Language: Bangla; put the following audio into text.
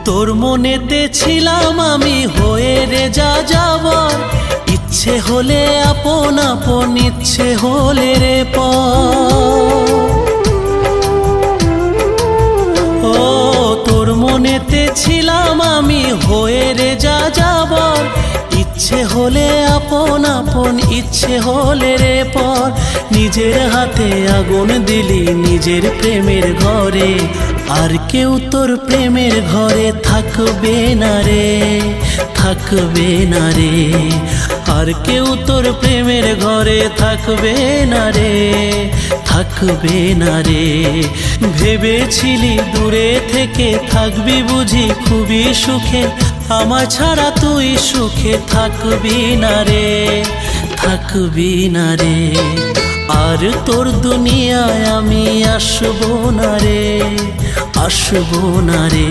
তোর মনেতে ছিলাম আমি হয়ে রে যা যাবার, ইচ্ছে হলে আপন আপন, ইচ্ছে হলে রে পর। ও তোর মনেতে ছিলাম আমি হয়ে রে যা যাবার, ইচ্ছে হলে আপন আপন, ইচ্ছে হলে রে পর। নিজের হাতে আগুন দিলি নিজের প্রেমের ঘরে, আর কেউ তোর প্রেমের ঘরে থাকবে না রে, থাকবে না রে। আর কেউ তোর প্রেমের ঘরে থাকবে না রে, থাকবে না রে। ভেবেছিলি দূরে থেকে থাকবি বুঝি খুবই সুখে, আমার ছাড়া তুই সুখে থাকবি না রে, থাকবি না রে। আর তোর দুনিয়ায় আমি আসবো না রে, আসবো না রে।